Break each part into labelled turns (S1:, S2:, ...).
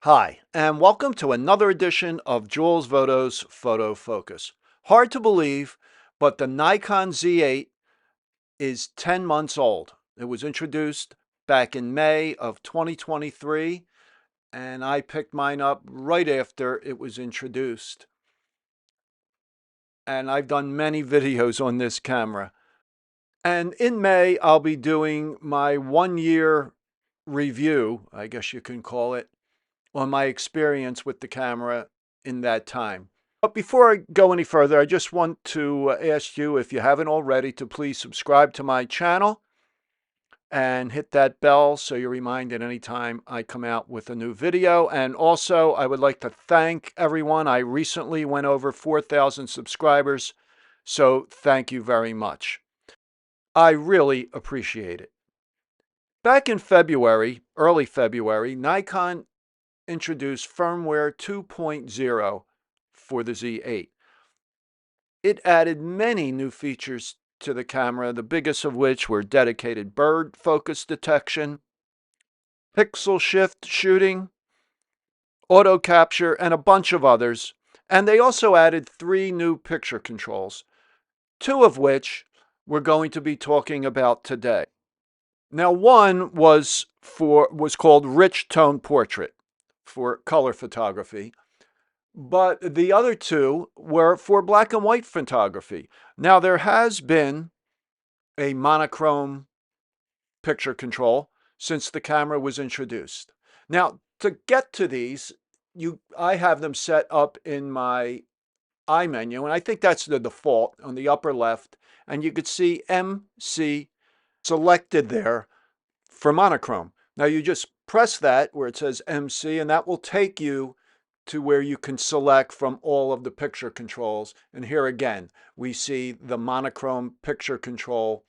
S1: Hi, and welcome to another edition of Jules Voto's Photo Focus. Hard to believe, but the Nikon Z8 is 10 months old. It was introduced back in May of 2023, and I picked mine up right after it was introduced. And I've done many videos on this camera. And in May, I'll be doing my 1 year review, I guess you can call it, on my experience with the camera in that time. But before I go any further, I just want to ask you, if you haven't already, to please subscribe to my channel and hit that bell so you're reminded anytime I come out with a new video. And also, I would like to thank everyone. I recently went over 4,000 subscribers, so thank you very much. I really appreciate it. Back in February, early February, Nikon introduced firmware 2.0 for the Z8. It added many new features to the camera, the biggest of which were dedicated bird focus detection, pixel shift shooting, auto capture, and a bunch of others. And they also added 3 new picture controls, 2 of which we're going to be talking about today. Now, one was called Rich Tone Portrait for color photography, but the other 2 were for black and white photography. Now, there has been a monochrome picture control since the camera was introduced. Now, to get to these, I have them set up in my I menu, and I think that's the default on the upper left, and you could see MC selected there for monochrome. Now, you just press that where it says MC, and that will take you to where you can select from all of the picture controls. And here again, we see the monochrome picture control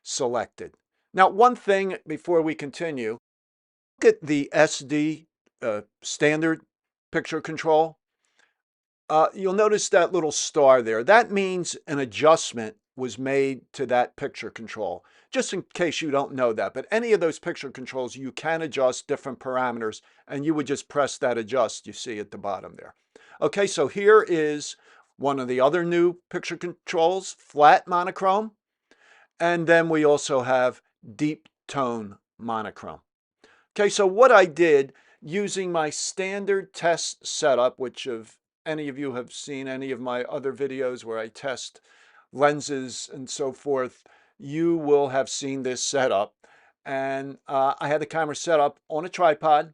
S1: selected. Now, one thing before we continue, look at the SD standard picture control. You'll notice that little star there. That means an adjustment was made to that picture control. Just in case you don't know that, but any of those picture controls, you can adjust different parameters, and you would just press that adjust you see at the bottom there. Okay, so here is one of the other new picture controls, flat monochrome, and then we also have deep tone monochrome. Okay, so what I did using my standard test setup, which if any of you have seen any of my other videos where I test lenses and so forth, you will have seen this setup. And I had the camera set up on a tripod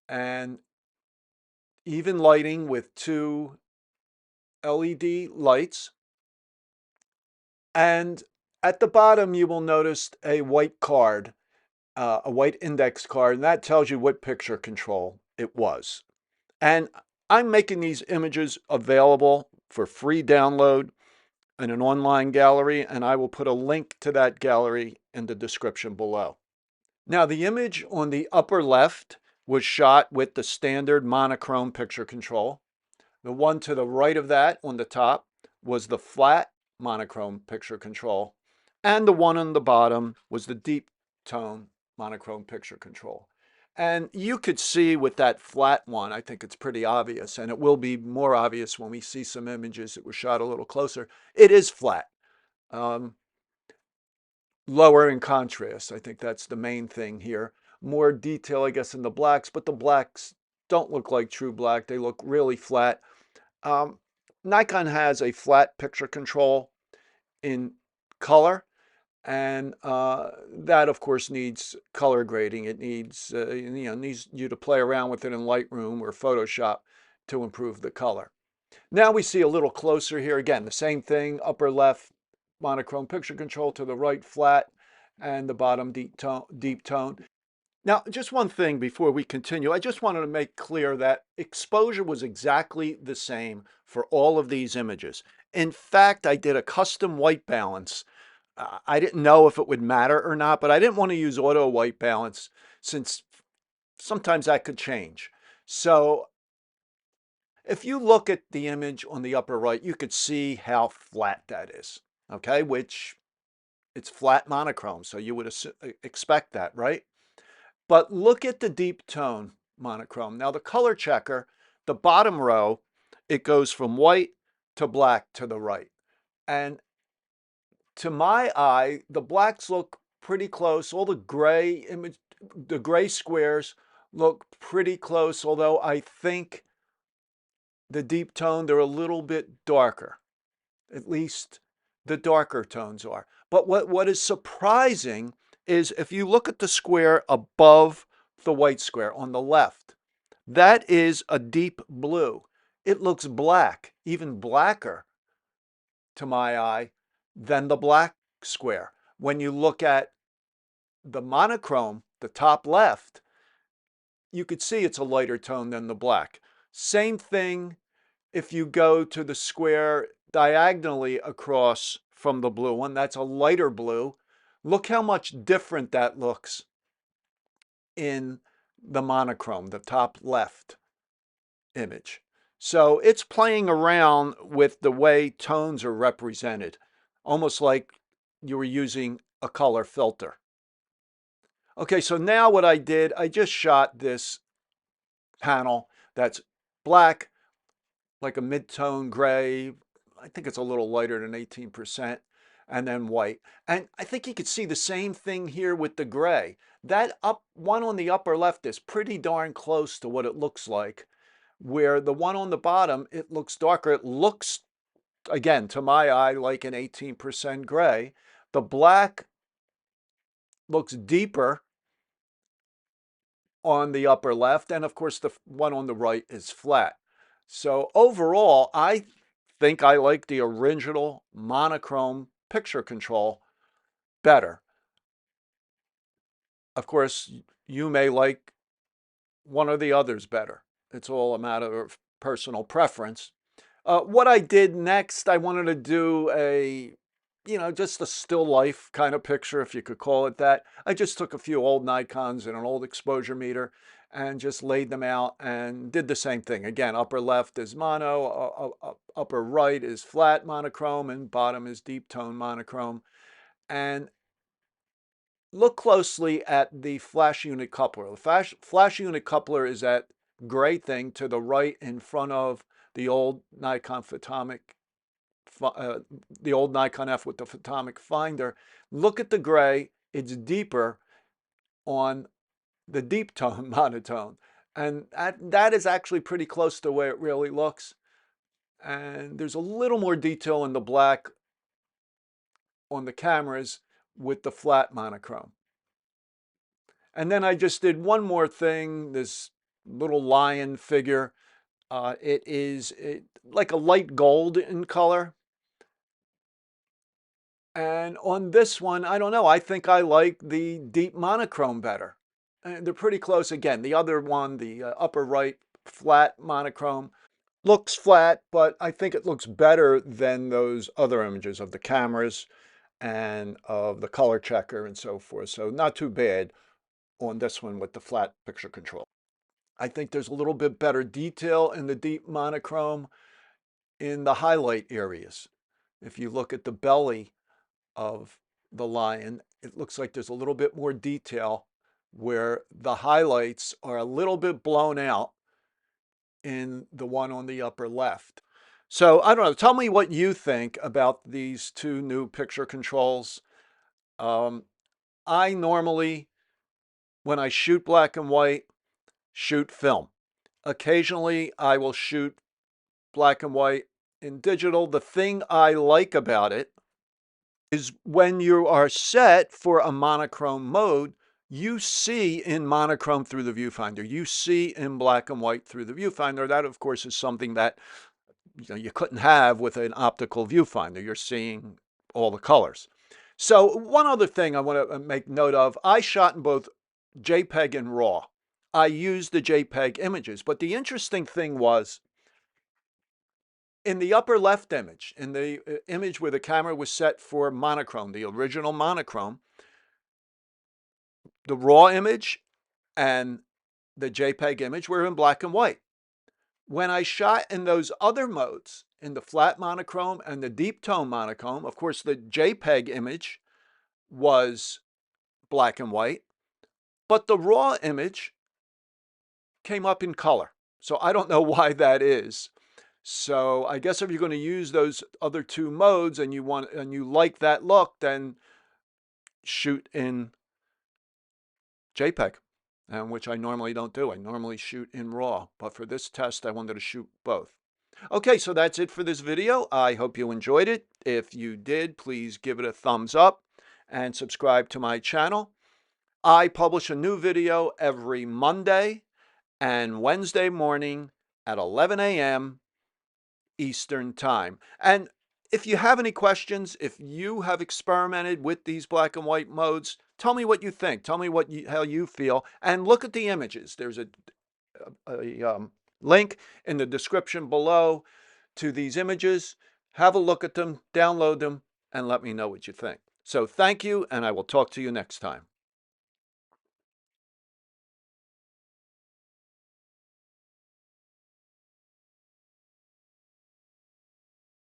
S1: and even lighting with 2 LED lights. And at the bottom, you will notice a white card, a white index card, and that tells you what picture control it was. And I'm making these images available for free download in an online gallery, and I will put a link to that gallery in the description below. Now, the image on the upper left was shot with the standard monochrome picture control. The one to the right of that on the top was the flat monochrome picture control. And the one on the bottom was the deep tone monochrome picture control. And you could see with that flat one, I think it's pretty obvious, and it will be more obvious when we see some images that were shot a little closer. It is flat. Lower in contrast. I think that's the main thing here. More detail, I guess, in the blacks, but the blacks don't look like true black. They look really flat. Nikon has a flat picture control in color, and that of course needs color grading. It needs needs you to play around with it in Lightroom or Photoshop to improve the color. Now we see a little closer here. Again, the same thing, upper left monochrome picture control, to the right flat, and the bottom deep tone. Now, just one thing before we continue, I just wanted to make clear that exposure was exactly the same for all of these images. In fact, I did a custom white balance. I didn't know if it would matter or not, but I didn't want to use auto white balance since sometimes that could change. So if you look at the image on the upper right, you could see how flat that is, okay? Which it's flat monochrome, so you would expect that, right? But look at the deep tone monochrome. Now the color checker, the bottom row, it goes from white to black to the right. And to my eye, the blacks look pretty close. All the gray squares look pretty close, although I think the deep tone, they're a little bit darker. At least the darker tones are. But what is surprising is if you look at the square above the white square on the left, that is a deep blue. It looks black, even blacker to my eye than the black square. When you look at the monochrome, the top left, you could see it's a lighter tone than the black. Same thing if you go to the square diagonally across from the blue one, that's a lighter blue. Look how much different that looks in the monochrome, the top left image. So it's playing around with the way tones are represented, almost like you were using a color filter. Okay, so now what I did, I just shot this panel that's black, like a mid-tone gray. I think it's a little lighter than 18%, and then white. And I think you could see the same thing here with the gray. That one on the upper left is pretty darn close to what it looks like, where the one on the bottom, it looks darker. It looks, again, to my eye, like an 18% gray. The black looks deeper on the upper left, and of course the one on the right is flat. So overall, I think I like the original monochrome picture control better. Of course, you may like one or the others better. It's all a matter of personal preference. What I did next, I wanted to do just a still life kind of picture, if you could call it that. I just took a few old Nikons and an old exposure meter and just laid them out and did the same thing. Again, upper left is mono, upper right is flat monochrome, and bottom is deep tone monochrome. And look closely at the flash unit coupler. The flash unit coupler is that gray thing to the right in front of the old Nikon Photomic, the old Nikon F with the Photomic finder. Look at the gray. It's deeper on the deep tone monotone. And that is actually pretty close to where it really looks. And there's a little more detail in the black on the cameras with the flat monochrome. And then I just did one more thing, this little lion figure. It is like a light gold in color. And on this one, I don't know, I think I like the deep monochrome better. And they're pretty close again. The other one, the upper right flat monochrome, looks flat, but I think it looks better than those other images of the cameras and of the color checker and so forth. So not too bad on this one with the flat picture control. I think there's a little bit better detail in the deep monochrome in the highlight areas. If you look at the belly of the lion, it looks like there's a little bit more detail where the highlights are a little bit blown out in the one on the upper left. So I don't know, tell me what you think about these two new picture controls. I normally, when I shoot black and white, shoot film. Occasionally I will shoot black and white in digital. The thing I like about it is when you are set for a monochrome mode, you see in monochrome through the viewfinder. You see in black and white through the viewfinder. That, of course, is something that you couldn't have with an optical viewfinder. You're seeing all the colors. So one other thing I want to make note of, I shot in both JPEG and RAW. I used the JPEG images, but the interesting thing was in the upper left image, in the image where the camera was set for monochrome, the original monochrome, the RAW image and the JPEG image were in black and white. When I shot in those other modes, in the flat monochrome and the deep tone monochrome, of course, the JPEG image was black and white, but the RAW image came up in color. So I don't know why that is. So I guess if you're going to use those other two modes and you like that look, then shoot in JPEG, which I normally don't do. I normally shoot in RAW, but for this test, I wanted to shoot both. Okay, so that's it for this video. I hope you enjoyed it. If you did, please give it a thumbs up and subscribe to my channel. I publish a new video every Monday and Wednesday morning at 11 a.m. Eastern Time. And if you have any questions, if you have experimented with these black and white modes, tell me what you think. Tell me how you feel, and look at the images. There's a link in the description below to these images. Have a look at them, download them, and let me know what you think. So thank you, and I will talk to you next time.